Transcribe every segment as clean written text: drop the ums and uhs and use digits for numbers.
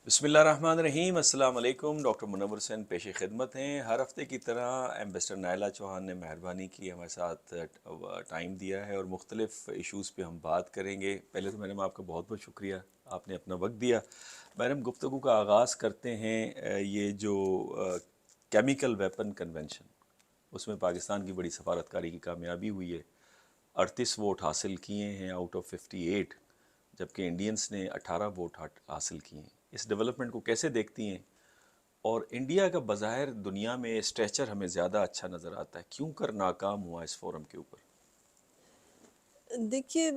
بسم اللہ الرحمن الرحیم. السلام علیکم. ڈاکٹر منور حسین پیش خدمت ہیں. ہر ہفتے کی طرح ایمبیسڈر نائلہ چوہان نے مہربانی کی ہمارے ساتھ ٹائم دیا ہے اور مختلف ایشوز پہ ہم بات کریں گے. پہلے تو میڈم آپ کا بہت بہت شکریہ, آپ نے اپنا وقت دیا. میڈم گفتگو کا آغاز کرتے ہیں. یہ جو کیمیکل ویپن کنونشن, اس میں پاکستان کی بڑی سفارتکاری کی کامیابی ہوئی ہے. 38 ووٹ حاصل کیے ہیں آؤٹ آف 58, جبکہ انڈینس نے 18 ووٹ حاصل کیے ہیں. اس ڈیولپمنٹ کو کیسے دیکھتی ہیں؟ اور انڈیا کا بظاہر دنیا میں اسٹیچر ہمیں زیادہ اچھا نظر آتا ہے, کیوں کر ناکام ہوا اس فورم کے اوپر؟ دیکھیے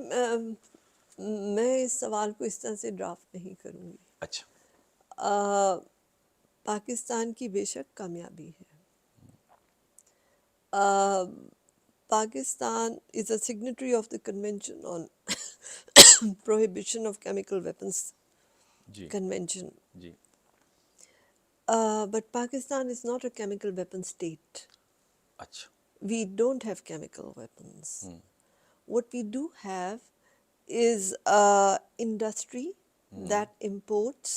میں اس سوال کو اس طرح سے ڈرافٹ نہیں کروں گی. اچھا. پاکستان کی بے شک کامیابی ہے. Pakistan is a signatory of the Convention on Prohibition of Chemical Weapons G Convention. G. But Pakistan is not a chemical weapon state. اچھا. We don't have chemical weapons. What we do have is industry that imports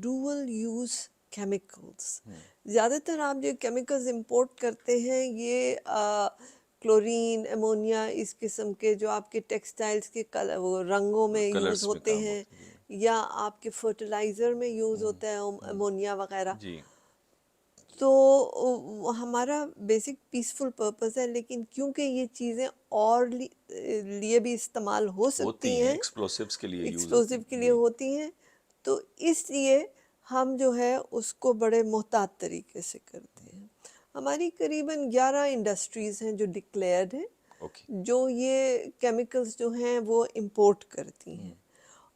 dual use chemicals. زیادہ تر آپ جو chemicals import کرتے ہیں یہ chlorine, ammonia, اس قسم کے جو آپ کے ٹیکسٹائلز کے وہ رنگوں میں یوز ہوتے ہیں, یا آپ کے فرٹیلائزر میں یوز ہوتا ہے امونیا وغیرہ. جی. تو ہمارا بیسک پیسفل پرپز ہے, لیکن کیونکہ یہ چیزیں اور لیے بھی استعمال ہو سکتی ہیں, ایکسپلوسیوز کے لیے یوز ایکسپلوسیو کے لیے ہوتی ہیں, تو اس لیے ہم جو ہے اس کو بڑے محتاط طریقے سے کرتے ہیں. ہماری قریباً 11 انڈسٹریز ہیں جو ڈکلیئرڈ ہیں, جو یہ کیمیکلز جو ہیں وہ امپورٹ کرتی ہیں.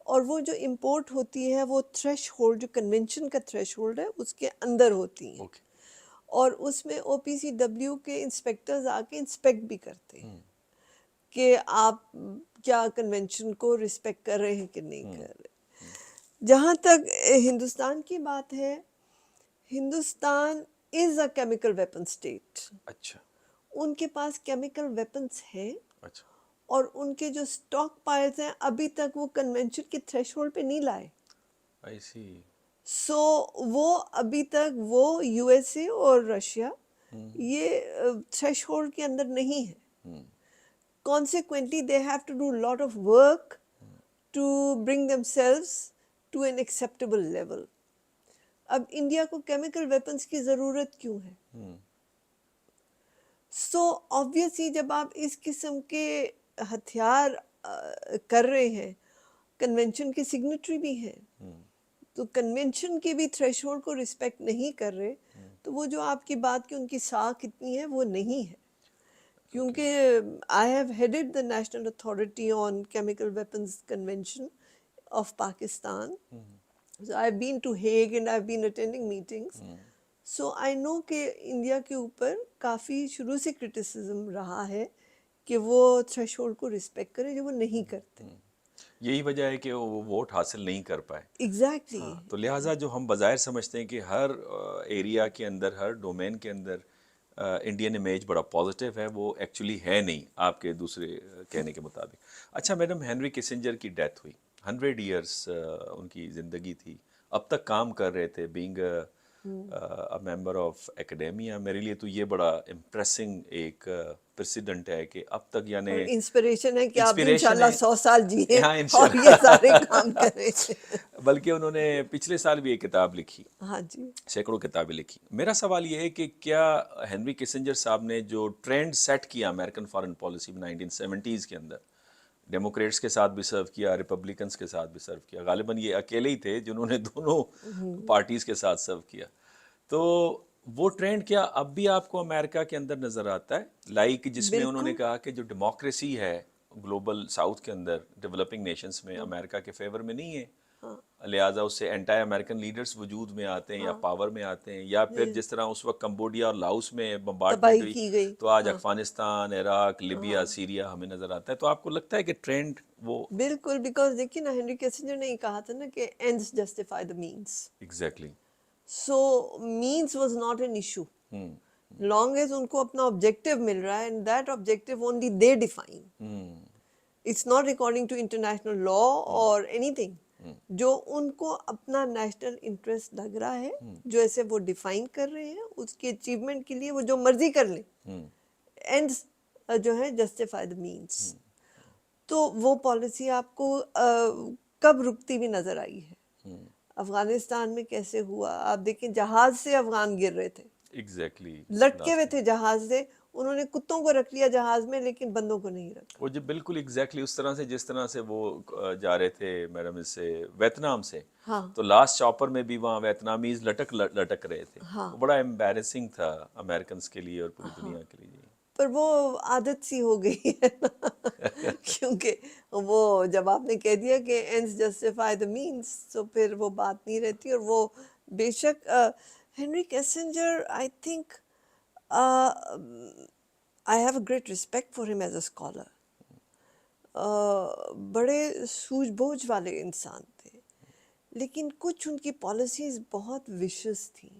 اور وہ جو امپورٹ ہوتی ہے وہ تھریش ہولڈ, جو کنونشن کا تھریش ہولڈ ہے, اس کے اندر ہوتی ہیں. اور اس میں او پی سی ڈبلیو کے انسپیکٹرز آ کے انسپیکٹ بھی کرتے ہیں کہ آپ کیا کنونشن کو رسپیکٹ کر رہے ہیں کہ نہیں کر رہے. جہاں تک ہندوستان کی بات ہے, ہندوستان از اے کیمیکل ویپن اسٹیٹ. اچھا. ان کے پاس کیمیکل ویپنس ہیں, اچھا. اور ان کے جو سٹاک پائلز ہیں ابھی تک وہ کنونشن کے تھریش ہولڈ پہ نہیں لائے. I see. سو وہ ابھی تک وہ یو ایس اے اور رشیا یہ تھریش ہولڈ کے اندر نہیں ہے. Consequently, they have to do a lot of work to bring themselves to an acceptable level. اب انڈیا کو کیمیکل ویپنز کی ضرورت کیوں ہے؟ سو obviously جب آپ اس قسم کے ہتھیار کر رہے ہیں, کنونشن کے سگنیٹری بھی ہیں, تو کنونشن کے بھی تھریش ہولڈ کو رسپیکٹ نہیں کر رہے, تو وہ جو آپ کی بات کی ان کی ساکھ کتنی ہے وہ نہیں ہے. کیونکہ I have headed the National Authority on Chemical Weapons Convention of Pakistan. So I've been to Hague and I've been attending meetings. So I know کہ انڈیا کے اوپر کافی شروع سے کرٹیسزم رہا ہے کہ وہ تھریش ہولڈ کو رسپیکٹ کرے جو وہ نہیں کرتے. یہی وجہ ہے کہ وہ ووٹ حاصل نہیں کر پائے. ایگزیکٹلی. تو لہٰذا جو ہم بظاہر سمجھتے ہیں کہ ہر ایریا کے اندر, ہر ڈومین کے اندر انڈین امیج بڑا پازیٹیو ہے, وہ ایکچولی ہے نہیں آپ کے دوسرے کہنے کے مطابق. اچھا میڈم, ہنری کسنجر کی ڈیتھ ہوئی, 100 ایئرس ان کی زندگی تھی, اب تک کام کر رہے تھے, بینگ ممبر آف ایکیڈیمیا. میرے لیے تو یہ بڑا امپریسنگ ایک پریسیڈنٹ ہے کہ اب تک, یعنی اور انسپریشن ہے کہ آپ انسپریشن انشاءاللہ ہے 100 سال جیے ہاں اور یہ سارے کام کریں. بلکہ انہوں نے پچھلے سال بھی ایک کتاب لکھی, ہاں جی, سینکڑوں کتابیں لکھی. میرا سوال یہ ہے کہ کیا ہنری کسنجر صاحب نے جو ٹرینڈ سیٹ کیا امریکن فارن پالیسی میں 1970s کے اندر, ڈیموکریٹس کے ساتھ بھی سرو کیا, ریپبلکنس کے ساتھ بھی سرو کیا, غالباً یہ اکیلے ہی تھے جنہوں نے دونوں پارٹیز کے ساتھ سرو کیا, تو وہ ٹرینڈ کیا اب بھی آپ کو امریکہ کے اندر نظر آتا ہے, لائک جس میں انہوں نے کہا کہ جو ڈیموکریسی ہے گلوبل ساؤتھ کے اندر, ڈیولپنگ نیشنز میں, امریکہ کے فیور میں نہیں ہے, لہٰذا اس سے اینٹی امریکن لیڈرز وجود میں آتے ہیں یا پاور میں آتے ہیں, یا پھر جس طرح اس وقت کمبوڈیا اور لاؤس میں بمبارڈمنٹ ہوئی تو آج افغانستان, عراق, لیبیا, سیریا ہمیں نظر آتا ہے. تو آپ کو لگتا ہے کہ ٹرینڈ وہ بالکل, بیکاز دیکھیے نا ہنری کیسنجر نے یہ کہا تھا نا کہ ends justify the means. Exactly. So means was not an issue. Long as ان کو اپنا objective مل رہا ہے, and that objective only they define. It's not according to international law or anything. جو ان کو اپنا نیشنل انٹرسٹ لگ رہا ہے, جو ایسے وہ ڈیفائن کر رہے ہیں, اس کی اچیومنٹ کے لیے وہ جو مرضی کر لیں, اینڈز جو ہے جسٹیفائی دا مینس. تو وہ پالیسی آپ کو کب رکتی بھی نظر آئی ہے. افغانستان میں کیسے ہوا, آپ دیکھیں جہاز سے افغان گر رہے تھے, ایگزیکٹلی لٹکے ہوئے تھے جہاز سے, انہوں نے کتوں کو رکھ لیا جہاز میں لیکن بندوں کو نہیں رکھا. وہ جو بالکل ایگزیکٹلی اس طرح سے جس طرح سے وہ جا رہے تھے میڈم اس سے ویتنام سے, ہاں تو لاسٹ چاپر میں بھی وہاں ویتنامیز لٹک رہے تھے. ہاں وہ بڑا ایمبیرسنگ تھا امریکنس کے لیے اور پوری دنیا کے لیے. پر وہ عادت سی ہو گئی ہے نا, کیونکہ وہ جب آپ نے کہہ دیا کہ اینڈز جسٹیفائی دا مینس, تو پھر وہ بات نہیں رہتی. اور وہ بے شک Henry Kissinger, I think I have a great respect for him as a scholar. بڑے سوجھ بوجھ والے انسان تھے, لیکن کچھ ان کی پالیسیز بہت وشس تھیں,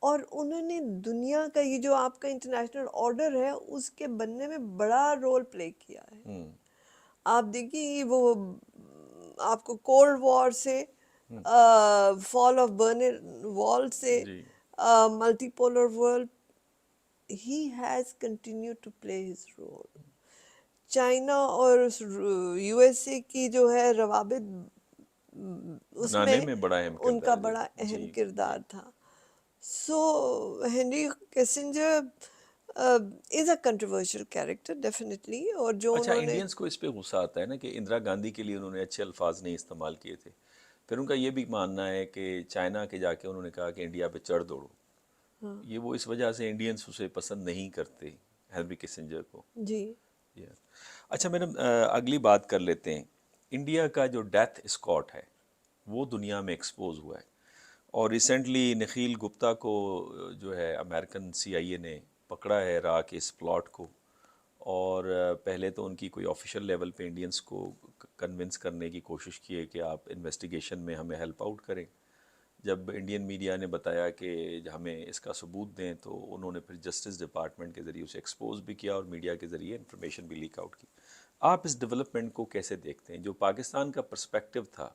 اور انہوں نے دنیا کا یہ جو آپ کا انٹرنیشنل آرڈر ہے اس کے بننے میں بڑا رول پلے کیا ہے. آپ دیکھیے وہ آپ کو کولڈ وار سے, فال آف برلن وال سے, multi polar world, he has continued to play his role. China اور یو ایس اے کی جو ہے روابط, اس میں بڑا اہم ان کا کردار بڑا اہم کردار تھا. سو ہنری کیسنجر از اے کنٹروورشل کیریکٹر ڈیفینیٹلی. اور جو اچھا, انہوں نے انڈینس کو اس پہ غصہ آتا ہے نا کہ اندرا گاندھی کے لیے انہوں نے اچھے الفاظ نہیں استعمال کیے تھے. پھر ان کا یہ بھی ماننا ہے کہ چائنا کے جا کے انہوں نے کہا کہ انڈیا پہ چڑھ دوڑو. یہ وہ اس وجہ سے انڈینس اسے پسند نہیں کرتے ہنری کیسنجر کو. جی اچھا میڈم, اگلی بات کر لیتے ہیں. انڈیا کا جو ڈیتھ اسکواڈ ہے وہ دنیا میں ایکسپوز ہوا ہے, اور ریسنٹلی نخیل گپتا کو جو ہے امریکن CIA نے پکڑا ہے عراق کے اس پلاٹ کو. اور پہلے تو ان کی کوئی آفیشیل لیول پہ انڈینس کو کنونس کرنے کی کوشش کی ہے کہ آپ انویسٹیگیشن میں ہمیں ہیلپ آؤٹ کریں. جب انڈین میڈیا نے بتایا کہ ہمیں اس کا ثبوت دیں, تو انہوں نے پھر جسٹس ڈپارٹمنٹ کے ذریعے اسے ایکسپوز بھی کیا اور میڈیا کے ذریعے انفارمیشن بھی لیک آؤٹ کی. آپ اس ڈیولپمنٹ کو کیسے دیکھتے ہیں؟ جو پاکستان کا پرسپیکٹیو تھا,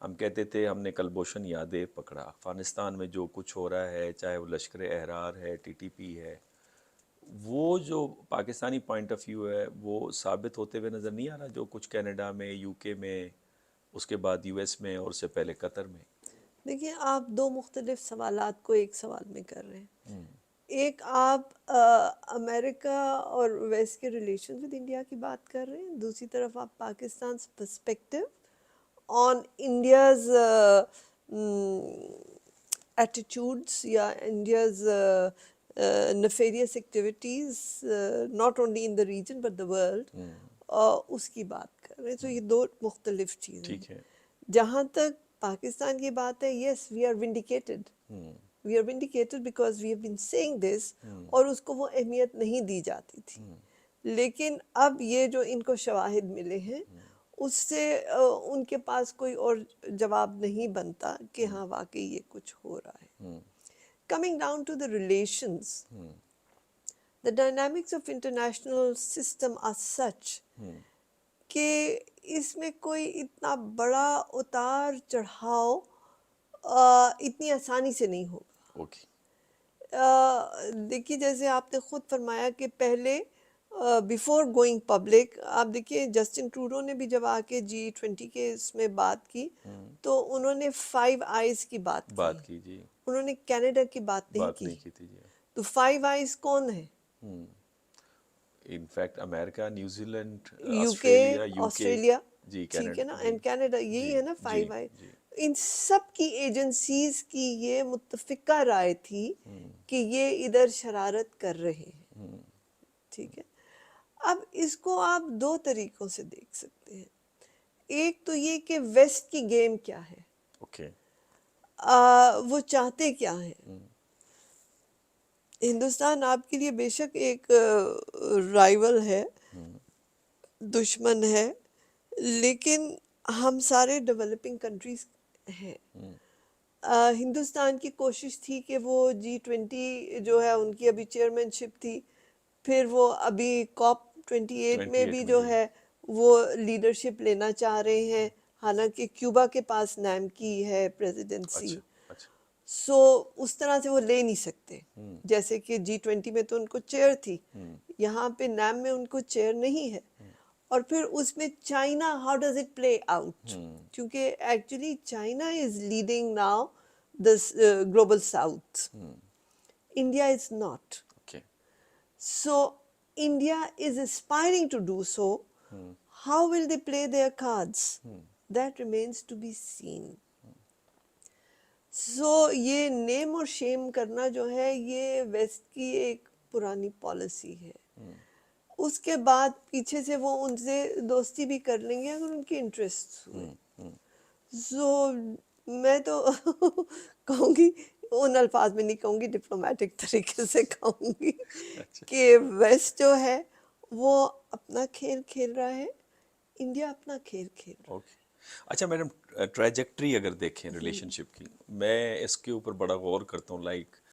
ہم کہتے تھے ہم نے کلبھوشن یادیو پکڑا, افغانستان میں جو کچھ ہو رہا ہے, چاہے وہ لشکر احرار ہے, TTP ہے, وہ جو پاکستانی پوائنٹ آف ویو ہے وہ ثابت ہوتے ہوئے نظر نہیں آ رہا, جو کچھ کینیڈا میں, UK میں, اس کے بعد US میں, اور اس سے پہلے قطر میں. دیکھیے, آپ دو مختلف سوالات کو ایک سوال میں کر رہے ہیں. ایک آپ امریکہ اور ویسٹ کے ریلیشن ود انڈیا کی بات کر رہے ہیں, دوسری طرف آپ Pakistan perspective on India's attitudes یا India's nefarious activities not only in the region but the world, اس کی بات کر رہے ہیں. تو یہ دو مختلف چیزیں ہیں. جہاں تک پاکستان کی بات ہے, yes we are vindicated, we are vindicated because we have been saying this, اور اس کو وہ اہمیت نہیں دی جاتی تھی. لیکن اب یہ جو ان کو شواہد ملے ہیں, اس سے ان کے پاس کوئی اور جواب نہیں بنتا کہ ہاں واقعی یہ کچھ ہو رہا ہے. Coming down to the relations, the dynamics of international system are such کہ اس میں کوئی اتنا بڑا اتار چڑھاؤ اتنی آسانی سے نہیں ہوگا. دیکھیے, جیسے آپ نے خود فرمایا کہ پہلے بیفور گوئنگ پبلک, آپ دیکھیے جسٹن ٹروڈو نے بھی جب آ کے G20 کے اس میں بات کی تو انہوں نے 5 آئیز کی بات کی. جی, انہوں نے کینیڈا کی بات نہیں کی. تو 5 آئیز کون ہیں؟ انفیکٹ امریکہ, نیوزی لینڈ, آسٹریلیا, جی, ٹھیک ہے نا, اینڈ کینیڈا, یہی ہے نا 5 آئی. ان سب کی ایجنسیز کی یہ متفقہ رائے تھی کہ یہ ادھر شرارت کر رہے ہیں. ٹھیک ہے, اب اس کو آپ دو طریقوں سے دیکھ سکتے ہیں. ایک تو یہ کہ ویسٹ کی گیم کیا ہے, وہ چاہتے کیا ہیں. ہندوستان آپ کے لیے بے شک ایک رائیول ہے, دشمن ہے, لیکن ہم سارے ڈیولپنگ کنٹریز ہیں. ہندوستان کی کوشش تھی کہ وہ G20 جو ہے ان کی ابھی چیئرمین شپ تھی, پھر وہ ابھی COP28 میں بھی جو ہے وہ لیڈرشپ لینا چاہ رہے ہیں. حالانکہ کیوبا کے پاس نیم کی ہے پریزیڈنسی، اچھا اچھا سو اس طرح سے وہ لے نہیں سکتے، جیسے کہ G20 میں تو ان کو چیئر تھی، یہاں پہ نیم میں ان کو چیئر نہیں ہے. اور پھر اس میں China how does it play out, کیونکہ actually China is leading now this global south, India is not. Okay So India is aspiring to do so. How will they play their cards? That remains to be seen. So یہ نیم اور شیم کرنا جو ہے یہ waste کی ایک پرانی policy ہے. اس کے بعد پیچھے سے وہ ان سے دوستی بھی کر لیں گے اگر ان کی انٹرسٹ ہوئے. سو میں تو کہوں گی، ان الفاظ میں نہیں کہوں گی، ڈپلومیٹک طریقے سے کہوں گی کہ ویسٹ جو ہے وہ اپنا کھیل کھیل رہا ہے، انڈیا اپنا کھیل کھیل رہا ہے. اوکے اچھا میڈم، ٹریجیکٹری اگر دیکھیں ریلیشن شپ کی، میں اس کے اوپر بڑا غور کرتا ہوں. لائک